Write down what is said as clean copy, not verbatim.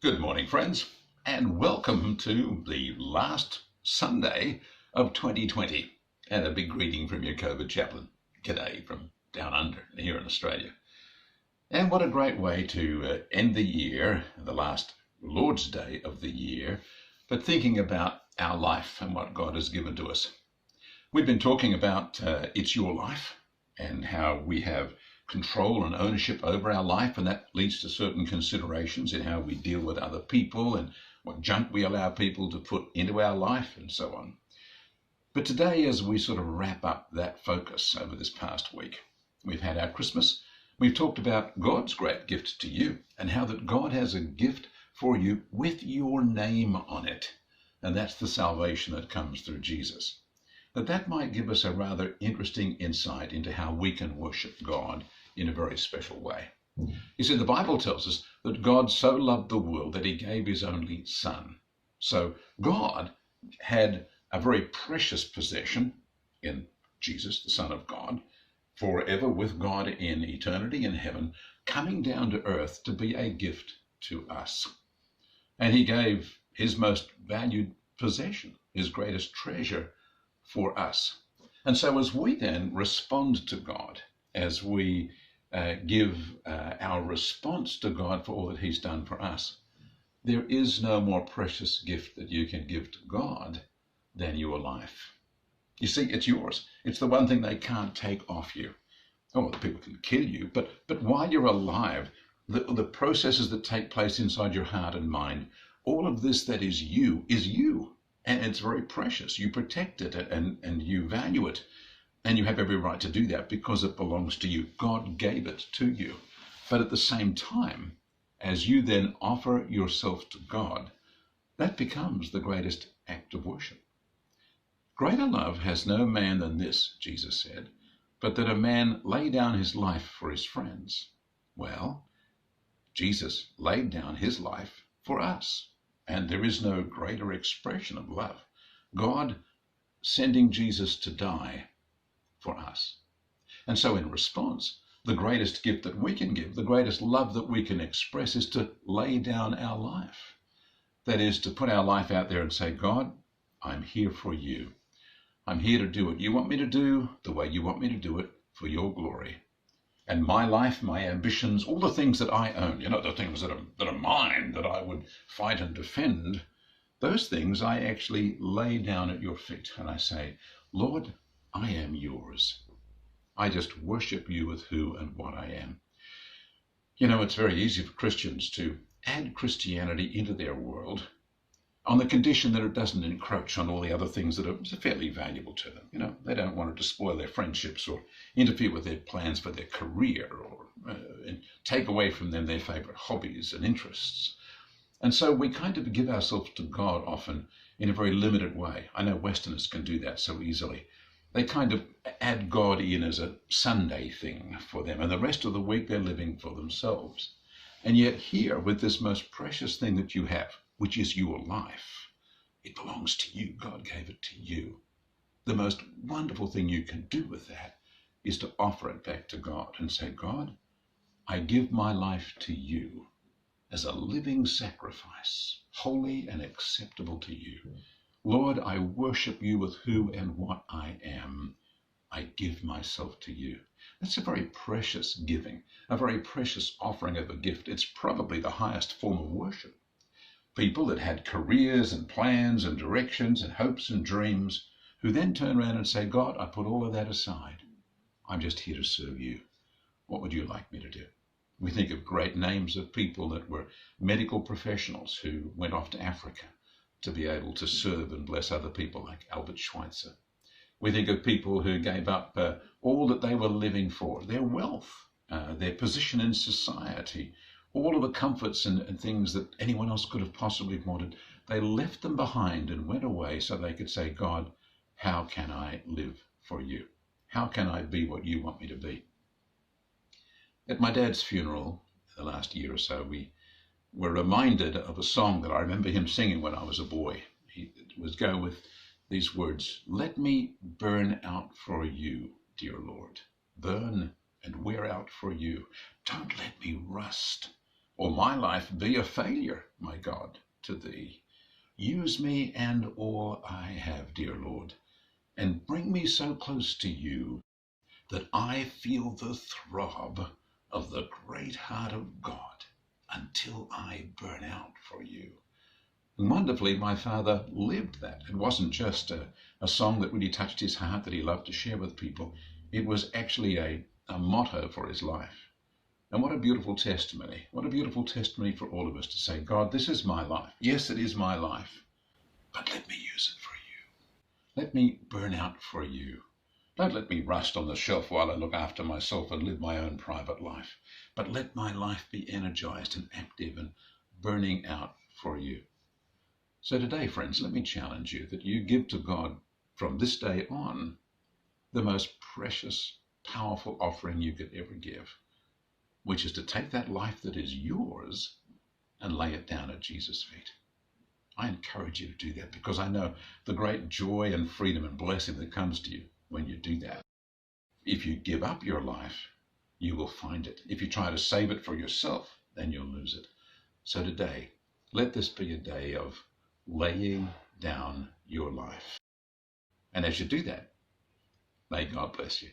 Good morning, friends, and welcome to the last Sunday of 2020. And a big greeting from your Covid Chaplain. G'day from down under here in Australia. And what a great way to end the year, the last Lord's Day of the year, but thinking about our life and what God has given to us. We've been talking about It's Your Life and how we have control and ownership over our life, and that leads to certain considerations in how we deal with other people and what junk we allow people to put into our life and so on. But today, as we sort of wrap up that focus over this past week, we've had our Christmas. We've talked about God's great gift to you and how that God has a gift for you with your name on it. And that's the salvation that comes through Jesus. That might give us a rather interesting insight into how we can worship God in a very special way. You see, the Bible tells us that God so loved the world that he gave his only Son. So God had a very precious possession in Jesus, the Son of God, forever with God in eternity in heaven, coming down to earth to be a gift to us. And he gave his most valued possession, his greatest treasure, for us. And so as we then respond to God, as we give our response to God for all that he's done for us, there is no more precious gift that you can give to God than your life. You see, it's yours. It's the one thing they can't take off you. Oh, the people can kill you, but while you're alive, the processes that take place inside your heart and mind, all of this that is you. And it's very precious. You protect it and you value it. And you have every right to do that because it belongs to you. God gave it to you. But at the same time, as you then offer yourself to God, that becomes the greatest act of worship. Greater love has no man than this, Jesus said, but that a man lay down his life for his friends. Well, Jesus laid down his life for us. And there is no greater expression of love. God sending Jesus to die for us. And so in response, the greatest gift that we can give, the greatest love that we can express is to lay down our life. That is to put our life out there and say, God, I'm here for you. I'm here to do what you want me to do, the way you want me to do it, for your glory. And my life, my ambitions, all the things that I own, the things that are mine, that I would fight and defend, those things I actually lay down at your feet. And I say, Lord, I am yours. I just worship you with who and what I am. It's very easy for Christians to add Christianity into their world on the condition that it doesn't encroach on all the other things that are fairly valuable to them. They don't want it to spoil their friendships or interfere with their plans for their career or and take away from them their favorite hobbies and interests. And so we kind of give ourselves to God often in a very limited way. I know Westerners can do that so easily. They kind of add God in as a Sunday thing for them, and the rest of the week they're living for themselves. And yet here, with this most precious thing that you have, which is your life, it belongs to you. God gave it to you. The most wonderful thing you can do with that is to offer it back to God and say, God, I give my life to you as a living sacrifice, holy and acceptable to you. Lord, I worship you with who and what I am. I give myself to you. That's a very precious giving, a very precious offering of a gift. It's probably the highest form of worship. People that had careers and plans and directions and hopes and dreams, who then turn around and say, God, I put all of that aside. I'm just here to serve you. What would you like me to do? We think of great names of people that were medical professionals who went off to Africa to be able to serve and bless other people, like Albert Schweitzer. We think of people who gave up all that they were living for, their wealth, their position in society, all of the comforts and things that anyone else could have possibly wanted. They left them behind and went away so they could say, God, how can I live for you? How can I be what you want me to be? At my dad's funeral, the last year or so, we were reminded of a song that I remember him singing when I was a boy. It would go with these words, let me burn out for you, dear Lord. Burn and wear out for you. Don't let me rust or my life be a failure, my God, to thee. Use me and all I have, dear Lord, and bring me so close to you that I feel the throb of the great heart of God until I burn out for you. And wonderfully, my father lived that. It wasn't just a song that really touched his heart that he loved to share with people. It was actually a motto for his life. And what a beautiful testimony. What a beautiful testimony for all of us to say, God, this is my life. Yes, it is my life, but let me use it for you. Let me burn out for you. Don't let me rust on the shelf while I look after myself and live my own private life, but let my life be energized and active and burning out for you. So today, friends, let me challenge you that you give to God from this day on the most precious, powerful offering you could ever give, which is to take that life that is yours and lay it down at Jesus' feet. I encourage you to do that because I know the great joy and freedom and blessing that comes to you when you do that. If you give up your life, you will find it. If you try to save it for yourself, then you'll lose it. So today, let this be a day of laying down your life. And as you do that, may God bless you.